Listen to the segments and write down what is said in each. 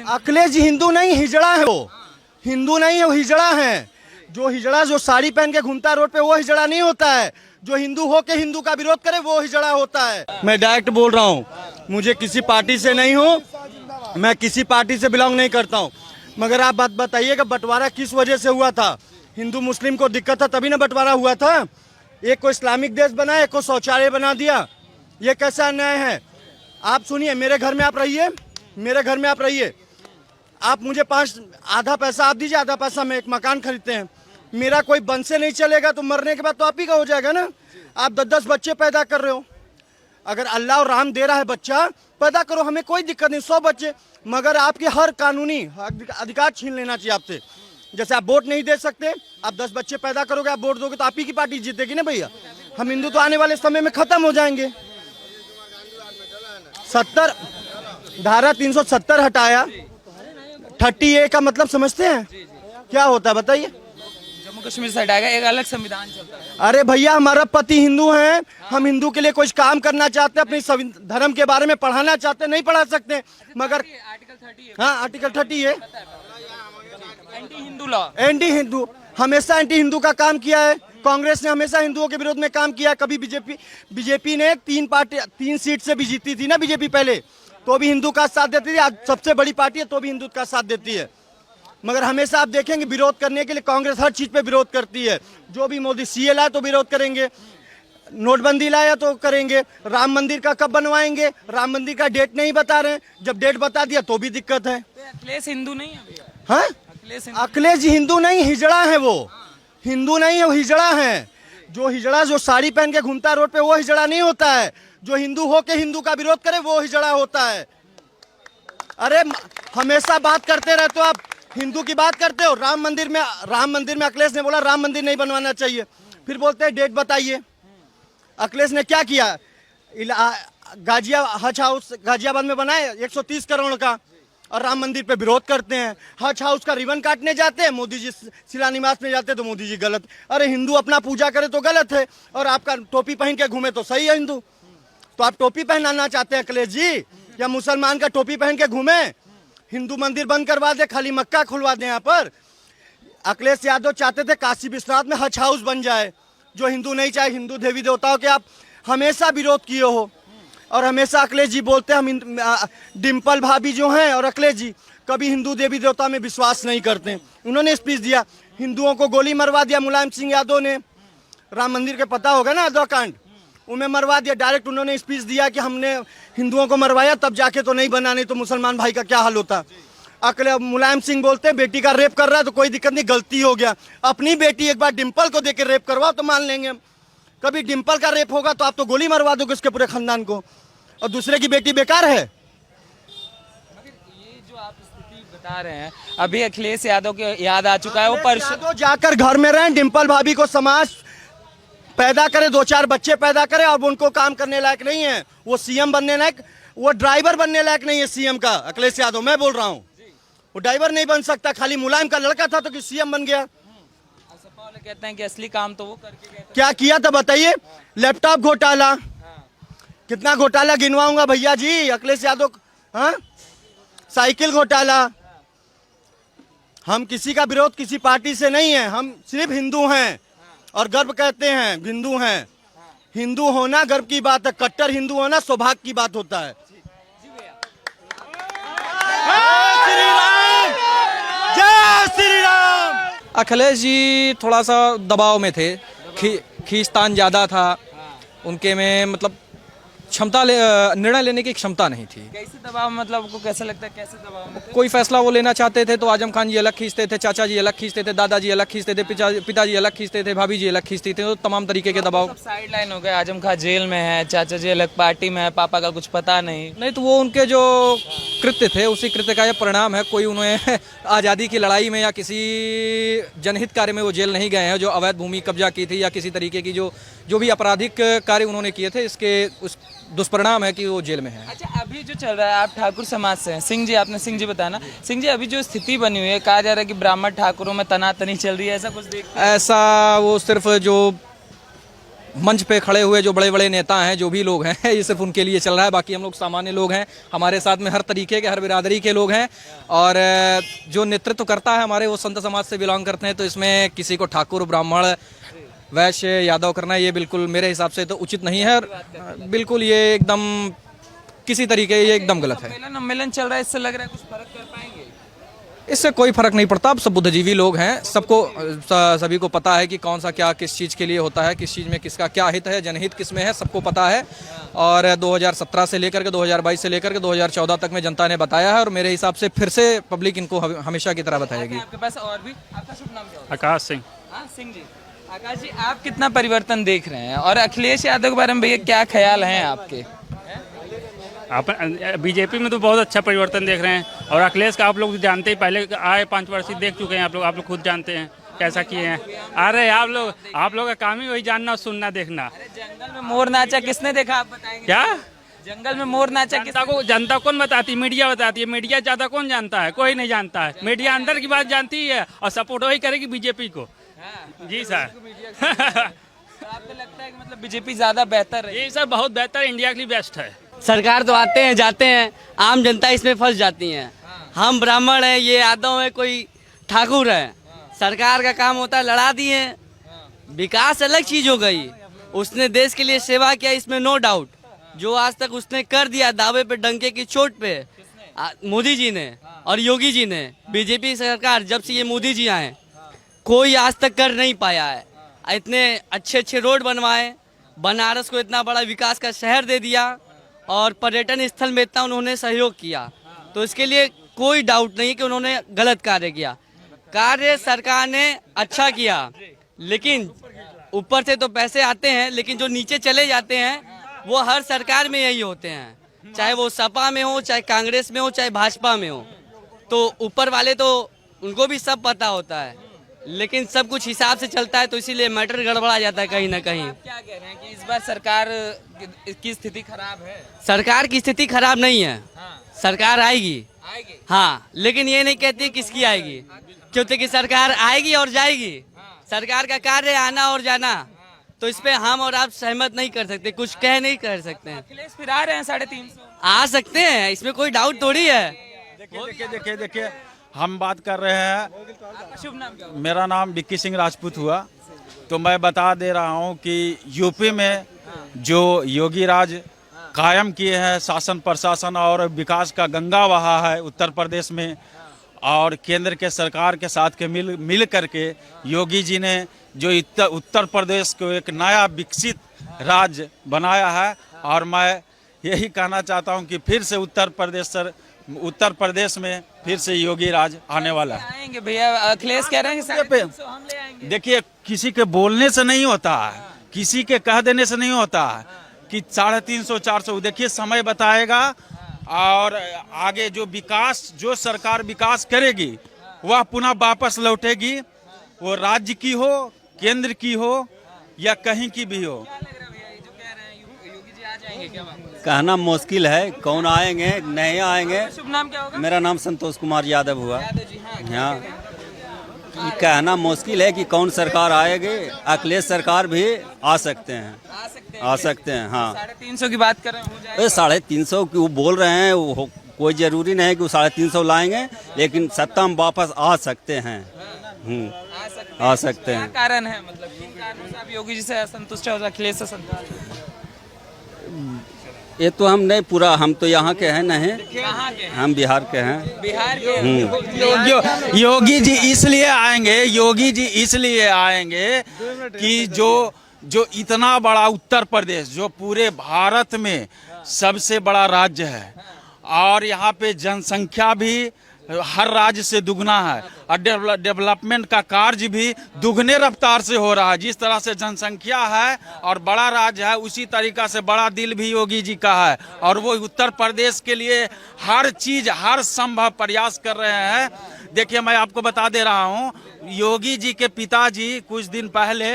अखिलेश जी हिंदू नहीं हिजड़ा है, वो हिंदू नहीं है, वो हिजड़ा है। जो हिजड़ा जो साड़ी पहन के घूमता है रोड पे, वो हिजड़ा नहीं होता है। जो हिंदू हो के हिंदू का विरोध करे वो हिजड़ा होता है। मैं डायरेक्ट बोल रहा हूँ, मुझे किसी पार्टी से नहीं हूँ, मैं किसी पार्टी से बिलोंग नहीं करता हूँ। मगर आप बात बताइएगा बंटवारा किस वजह से हुआ था? हिंदू मुस्लिम को दिक्कत था तभी ना बंटवारा हुआ था। एक को इस्लामिक देश बनाया, एक को शौचालय बना दिया। ये कैसा अन्याय है? आप सुनिए, मेरे घर में आप रहिए, मेरे घर में आप रहिए, आप मुझे आधा पैसा आप दीजिए, आधा पैसा में एक मकान खरीदते हैं। मेरा कोई बंद से नहीं चलेगा तो मरने के बाद तो आप ही का हो जाएगा ना। आप 10-10 बच्चे पैदा कर रहे हो, अगर अल्लाह और राम दे रहा है बच्चा, पैदा करो, हमें कोई दिक्कत नहीं, 100 बच्चे। मगर आपके हर कानूनी अधिकार छीन लेना चाहिए आपसे। जैसे आप वोट नहीं दे सकते, आप 10 बच्चे पैदा करोगे, आप वोट दोगे तो आप ही की पार्टी जीतेगी ना भैया। हम हिंदू तो आने वाले समय में खत्म हो जाएंगे। 70 धारा 370 हटाया, 30A का मतलब समझते हैं क्या होता है बताइए? जम्मू कश्मीर से हटाएगा, एक अलग संविधान चलता है। अरे भैया, हमारा पति हिंदू है, हम हिंदू के लिए कुछ काम करना चाहते हैं, अपने धर्म के बारे में पढ़ाना चाहते हैं, नहीं पढ़ा सकते। मगर आर्टिकल 30 हाँ, आर्टिकल 30 है, anti Hindu law. Anti Hindu, हमेशा एंटी हिंदू का काम किया है। कांग्रेस ने हमेशा हिंदुओं के विरोध में काम किया है। कभी बीजेपी ने 3 सीट से भी जीती थी ना बीजेपी पहले, तो भी हिंदू का साथ देती थी। आज सबसे बड़ी पार्टी है तो भी हिंदू का साथ देती है। मगर हमेशा आप देखेंगे विरोध करने के लिए कांग्रेस हर चीज पे विरोध करती है। जो भी मोदी सीए लाए तो विरोध करेंगे, नोटबंदी लाया तो करेंगे, राम मंदिर का कब बनवाएंगे, राम मंदिर का डेट नहीं बता रहे हैं, जब डेट बता दिया तो भी दिक्कत है। अखिलेश हिंदू नहीं है भैया। हाँ, अखिलेश जी हिंदू नहीं हिजड़ा है, वो हिंदू नहीं है, वो हिजड़ा है। जो हिजड़ा जो साड़ी पहन के घूमता है रोड पे, वो हिजड़ा नहीं होता है। जो हिंदू हो के हिंदू का विरोध करे वो हिजड़ा होता है। अरे हमेशा बात करते रहते हो आप, हिंदू की बात करते हो, राम मंदिर में अखिलेश ने बोला राम मंदिर नहीं बनवाना चाहिए, फिर बोलते हैं डेट बताइए। अखिलेश ने क्या किया? हज हाउस गाजियाबाद में बनाए 130 करोड़ का, और राम मंदिर पे विरोध करते हैं। हज हाउस का रिबन काटने जाते हैं, मोदी जी शिलान्यास में जाते हैं तो मोदी जी गलत। अरे हिंदू अपना पूजा करे तो गलत है, और आपका टोपी पहन के घूमे तो सही है हिंदू। तो आप टोपी पहनाना चाहते हैं अखिलेश जी, या मुसलमान का टोपी पहन के घूमे? हिंदू मंदिर बंद करवा दे, खाली मक्का खुलवा दे। यहाँ पर अखिलेश यादव चाहते थे काशी विश्वनाथ में हज हाउस बन जाए, जो हिंदू नहीं चाहे। हिंदू देवी देवताओं के आप हमेशा विरोध किए हो, और हमेशा अखिलेश जी बोलते हैं हम डिम्पल भाभी जो हैं और अखिलेश जी कभी हिंदू देवी देवता में विश्वास नहीं करते। उन्होंने स्पीच दिया, हिंदुओं को गोली मरवा दिया मुलायम सिंह यादव ने, राम मंदिर के पता होगा ना अदौकांड, उन्हें मरवा दिया। डायरेक्ट उन्होंने स्पीच दिया कि हमने हिंदुओं को मरवाया तब जाके तो नहीं बना, नहीं तो मुसलमान भाई का क्या हाल होता। अकेले मुलायम सिंह बोलते हैं बेटी का रेप कर रहा है तो कोई दिक्कत नहीं, गलती हो गया। अपनी बेटी एक बार डिम्पल को देके रेप करवाओ तो मान लेंगे। कभी डिम्पल का रेप होगा तो आप तो गोली मरवा दोगे उसके पूरे खानदान को, और दूसरे की बेटी बेकार है। ये जो आप स्थिति बता रहे हैं, अभी अखिलेश यादव के याद आ चुका है, वो परसों जाकर घर में रहें, डिम्पल भाभी को समाज पैदा करे, 2-4 बच्चे पैदा करे, और उनको काम करने लायक नहीं है। वो सीएम बनने लायक, वो ड्राइवर बनने लायक नहीं है सीएम का। अखिलेश यादव मैं बोल रहा हूँ, वो ड्राइवर नहीं बन सकता। खाली मुलायम का लड़का था तो कि सीएम बन गया। सपा वाले कहते हैं कि असली काम तो वो करके गए थे। क्या किया था बताइए? लैपटॉप घोटाला, कितना घोटाला गिनवाऊंगा भैया जी अखिलेश यादव। हाँ, साइकिल घोटाला। हम किसी का विरोध किसी पार्टी से नहीं है, हम सिर्फ हिंदू हैं और गर्व कहते हैं हिंदू हैं। हिंदू होना गर्व की बात है, कट्टर हिंदू होना सौभाग्य की बात होता है। जय श्री राम। अखिलेश जी थोड़ा सा दबाव में थे, खींचतान ज़्यादा था उनके में, मतलब निर्णय लेने की क्षमता नहीं थी। कैसे दबाव, मतलब आपको कैसा लगता है कैसे दबाव में थे? कोई फैसला वो लेना चाहते थे तो आजम खान जी अलग खींचते थे, चाचा जी अलग खींचते थे, दादाजी अलग खींचते थे, पिताजी अलग खींचते थे, भाभी जी अलग खींचती थी, तो तमाम तरीके के दबाव। साइड लाइन हो गए, आजम खान जेल में है, चाचा जी अलग पार्टी में है, पापा का कुछ पता नहीं। तो वो उनके जो कृत्य थे उसी कृत्य का यह परिणाम है। कोई उन्हें आज़ादी की लड़ाई में या किसी जनहित कार्य में वो जेल नहीं गए हैं, जो अवैध भूमि कब्जा की थी या किसी तरीके की जो भी आपराधिक कार्य उन्होंने किए थे, इसके उस दुष्परिणाम है कि वो जेल में है। अच्छा, अभी जो चल रहा है, आप ठाकुर समाज से हैं, सिंह जी, आपने सिंह जी बताया ना, सिंह जी अभी जो स्थिति बनी हुई है, कहा जा रहा है कि ब्राह्मण ठाकुरों में तनातनी चल रही है, ऐसा कुछ देख? ऐसा वो सिर्फ जो मंच पे खड़े हुए जो बड़े बड़े नेता हैं, जो भी लोग हैं, ये सिर्फ उनके लिए चल रहा है। बाकी हम लोग सामान्य लोग हैं, हमारे साथ में हर तरीके के, हर बिरादरी के लोग हैं। और जो नेतृत्व करता है हमारे, वो संत समाज से बिलोंग करते हैं। तो इसमें किसी को ठाकुर, ब्राह्मण, वैश्य, यादव करना ये बिल्कुल मेरे हिसाब से तो उचित नहीं है। और बिल्कुल ये एकदम किसी तरीके ये एकदम गलत है। सम्मेलन चल रहा है, इससे लग रहा है कुछ फर्क कर पाएंगे? इससे कोई फर्क नहीं पड़ता। अब सब बुद्धिजीवी लोग हैं, सभी को पता है कि कौन सा क्या किस चीज़ के लिए होता है, किस चीज़ में किसका क्या हित है, जनहित किस में है, सबको पता है। और 2017 से लेकर के 2022 से लेकर के 2014 तक में जनता ने बताया है, और मेरे हिसाब से फिर से पब्लिक इनको हमेशा की तरह बताएगी। आपके पास और भी, आपका शुभ नाम क्या होगा? आकाश सिंह। सिंह जी, आकाश जी, आप कितना परिवर्तन देख रहे हैं, और अखिलेश यादव के बारे में भैया क्या ख्याल हैं आपके? आप बीजेपी में तो बहुत अच्छा परिवर्तन देख रहे हैं, और अखिलेश का आप लोग जानते ही, पहले आए 5 वर्ष देख चुके हैं आप लोग खुद जानते हैं कैसा किए हैं। अरे आप लोग का काम ही वही जानना, सुनना, देखना। जंगल में मोर नाचा किसने देखा, आप बताएंगे? क्या जंगल में मोर नाचा जनता कौन बताती है? मीडिया बताती है। मीडिया ज्यादा कौन जानता है? कोई नहीं जानता है। मीडिया अंदर की बात जानती है और सपोर्ट वही करेगी बीजेपी को। जी सर। आपको लगता है कि मतलब बीजेपी ज्यादा बेहतर है? ये सर बहुत बेहतर, इंडिया के लिए बेस्ट है। सरकार तो आते हैं जाते हैं, आम जनता इसमें फंस जाती है। हम ब्राह्मण हैं, ये यादव है, कोई ठाकुर है। सरकार का काम होता है लड़ा दिए। विकास अलग चीज हो गई, उसने देश के लिए सेवा किया, इसमें नो डाउट। जो आज तक उसने कर दिया दावे पे डंके की चोट पे, मोदी जी ने और योगी जी ने, बीजेपी सरकार जब से ये मोदी जी आए, कोई आज तक कर नहीं पाया है। इतने अच्छे अच्छे रोड बनवाए, बनारस को इतना बड़ा विकास का शहर दे दिया, और पर्यटन स्थल में इतना उन्होंने सहयोग किया। तो इसके लिए कोई डाउट नहीं कि उन्होंने गलत कार्य किया। कार्य सरकार ने अच्छा किया, लेकिन ऊपर से तो पैसे आते हैं, लेकिन जो नीचे चले जाते हैं वो हर सरकार में यही होते हैं, चाहे वो सपा में हो, चाहे कांग्रेस में हो, चाहे भाजपा में हो। तो ऊपर वाले तो उनको भी सब पता होता है, लेकिन सब कुछ हिसाब से चलता है, तो इसीलिए मैटर गड़बड़ा जाता है कहीं ना कहीं। आप क्या कह रहे हैं कि इस बार सरकार की स्थिति खराब है? सरकार की स्थिति खराब नहीं है। सरकार आएगी, हाँ, लेकिन ये नहीं कहती किसकी आएगी, क्योंकि सरकार आएगी और जाएगी। सरकार का कार्य आना और जाना, तो इस पे हम और आप सहमत नहीं कर सकते, कुछ कह नहीं कर सकते हैं। अखिलेश फिर आ रहे हैं 350? आ सकते हैं, इसमें कोई डाउट थोड़ी है। देखिए हम बात कर रहे हैं। आपका शुभ नाम क्या होगा? मेरा नाम विक्की सिंह राजपूत हुआ। तो मैं बता दे रहा हूं कि यूपी में जो योगी राज कायम किए हैं, शासन प्रशासन और विकास का गंगा बहा है उत्तर प्रदेश में, और केंद्र के सरकार के साथ के मिल करके योगी जी ने जो उत्तर प्रदेश को एक नया विकसित राज्य बनाया है। और मैं यही कहना चाहता हूं कि फिर से उत्तर प्रदेश में फिर से योगी राज आने वाला है। आएंगे भैया, अखिलेश कह रहे हैं कि 350 हम ले आएंगे। देखिए, किसी के बोलने से नहीं होता है, किसी के कह देने से नहीं होता है कि 350 400। देखिए समय बताएगा, और आगे जो विकास, जो सरकार विकास करेगी वह पुनः वापस लौटेगी, वो राज्य की हो, केंद्र की हो, या कहीं की भी हो। कहना मुश्किल है कौन आएंगे नहीं आएंगे। शुभ नाम क्या होगा? मेरा नाम संतोष कुमार यादव हुआ। यादव जी, हाँ, ये कहना मुश्किल है कि कौन सरकार आएगी। अखिलेश सरकार भी आ सकते हैं, आ सकते हैं। हाँ, 350 की बात कर रहे हैं, हो जाएगा? 350 की वो बोल रहे हैं, वो कोई जरूरी नहीं कि वो 350 लाएंगे, लेकिन सत्ता में वापस आ सकते हैं। आ सकते हैं। क्या कारण है, मतलब किन कारणों से आप योगी जी से असंतुष्ट है और अखिलेश से संतुष्ट है? ये तो हम नहीं पूरा, हम तो यहाँ के हैं नहीं, कहाँ के हैं? हम बिहार के हैं। बिहार के? योगी जी इसलिए आएंगे कि जो इतना बड़ा उत्तर प्रदेश, जो पूरे भारत में सबसे बड़ा राज्य है, और यहाँ पे जनसंख्या भी हर राज्य से दुगना है, और डेवलपमेंट का कार्य भी दुगने रफ्तार से हो रहा है। जिस तरह से जनसंख्या है और बड़ा राज्य है, उसी तरीका से बड़ा दिल भी योगी जी का है, और वो उत्तर प्रदेश के लिए हर चीज, हर संभव प्रयास कर रहे हैं। देखिए, मैं आपको बता दे रहा हूँ, योगी जी के पिताजी कुछ दिन पहले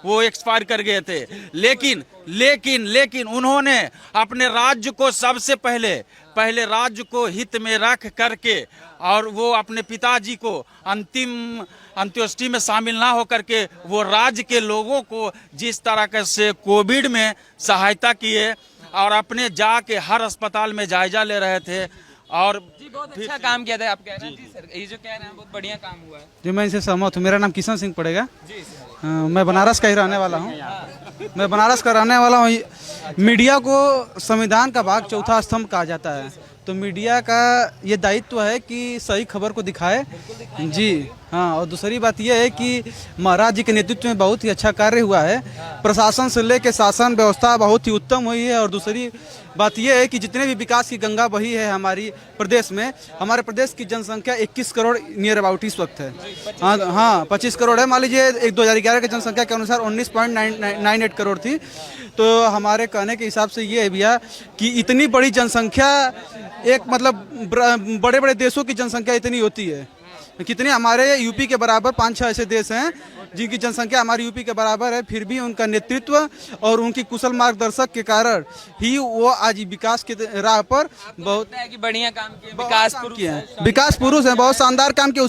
वो एक्सपायर कर गए थे। लेकिन उन्होंने अपने राज्य को सबसे पहले राज्य को हित में रख करके और वो अपने पिताजी को अंत्येष्टि में शामिल ना हो करके वो राज्य के लोगों को जिस तरह से कोविड में सहायता किए और अपने जाके हर अस्पताल में जायजा ले रहे थे और जी बहुत अच्छा काम किया था आप कह रहे हैं। जी सर, ये जो कह रहे हैं बहुत बढ़िया काम हुआ है। जी मैं इनसे सहमत हूँ। मेरा नाम किशन सिंह पड़ेगा। जी सर। मैं बनारस का ही रहने वाला हूँ। मैं बनारस का रहने वाला हूँ। मीडिया को संविधान का भाग चौथा स्तंभ कहा जाता है, तो मीडिया का ये दायित्व है कि सही खबर को दिखाए। जी हाँ, और दूसरी बात यह है कि महाराज जी के नेतृत्व में बहुत ही अच्छा कार्य हुआ है। प्रशासन से लेकर शासन व्यवस्था बहुत ही उत्तम हुई है। और दूसरी बात यह है कि जितने भी विकास की गंगा बही है हमारी प्रदेश में, हमारे प्रदेश की जनसंख्या 21 करोड़ नियर अबाउट इस वक्त है। हाँ 25 करोड़ है। मान लीजिए 2011 की जनसंख्या के अनुसार 19.98 करोड़ थी। तो हमारे कहने के हिसाब से ये है भैया कि इतनी बड़ी जनसंख्या एक मतलब बड़े बड़े देशों की जनसंख्या इतनी होती है। कितने हमारे यूपी के बराबर 5-6 ऐसे देश हैं जिनकी जनसंख्या हमारी यूपी के बराबर है, फिर भी उनका नेतृत्व और उनकी कुशल मार्गदर्शक के कारण ही वो आज विकास के राह पर बहुत है कि बढ़िया काम किया, विकास किए हैं। विकास पुरुष हैं, बहुत शानदार काम किए।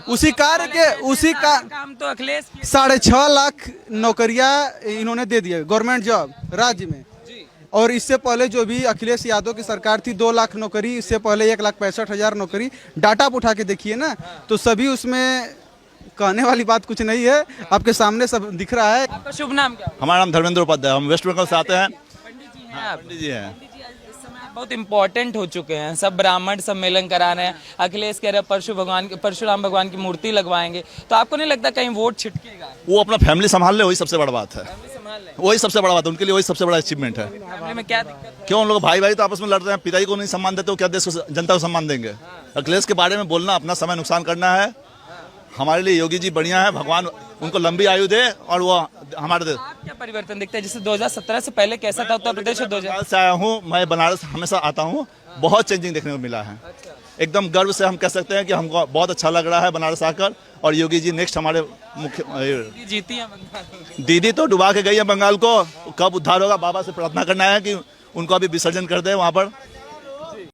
उसी कार्य के उसी का काम तो अखिलेश 6.5 लाख नौकरियां इन्होंने दे दिए, गवर्नमेंट जॉब राज्य में। और इससे पहले जो भी अखिलेश यादव की सरकार थी 2 लाख नौकरी, इससे पहले 1,65,000 नौकरी। डाटा आप उठा के देखिए ना, तो सभी उसमें कहने वाली बात कुछ नहीं है, आपके सामने सब दिख रहा है। आपका शुभ नाम क्या? हमारा नाम धर्मेंद्र उपाध्याय, हम वेस्ट बंगाल से आते हैं। पंडित जी हैं आप? पंडित जी हैं। इस समय आप बहुत इम्पोर्टेंट हो चुके हैं, सब ब्राह्मण सम्मेलन करा रहे हैं। अखिलेश कह रहे हैं परशुराम भगवान की मूर्ति लगवाएंगे, तो आपको नहीं लगता कहीं वोट छिटकेगा? वो अपना फैमिली संभाल ले, वही सबसे बड़ा बात है। वही सबसे बड़ा बात है उनके लिए, वही सबसे बड़ा अचीवमेंट है। फैमिली में क्या दिक्कत है? क्यों उन लोग भाई तो आपस में लड़ रहे हैं, पिताजी को नहीं सम्मान देते, वो क्या देश को जनता को सम्मान देंगे? अखिलेश के बारे में बोलना अपना समय नुकसान करना है। हमारे लिए योगी जी बढ़िया है, भगवान उनको लंबी आयु दे और वो हमारे दे। आप क्या परिवर्तन दिखता है? जैसे 2017 से पहले कैसा था उत्तर प्रदेश और 2000 से आया हूँ मैं, बनारस हमेशा आता हूँ, बहुत चेंजिंग देखने को मिला है। एकदम गर्व से हम कह सकते हैं कि हमको बहुत अच्छा लग रहा है बनारस आकर। और योगी जी नेक्स्ट हमारे मुख्य जीती है बंगाल। दीदी तो डुबा के गई है बंगाल को, कब उद्धार होगा? बाबा से प्रार्थना करना है कि उनको अभी विसर्जन कर दे वहाँ पर।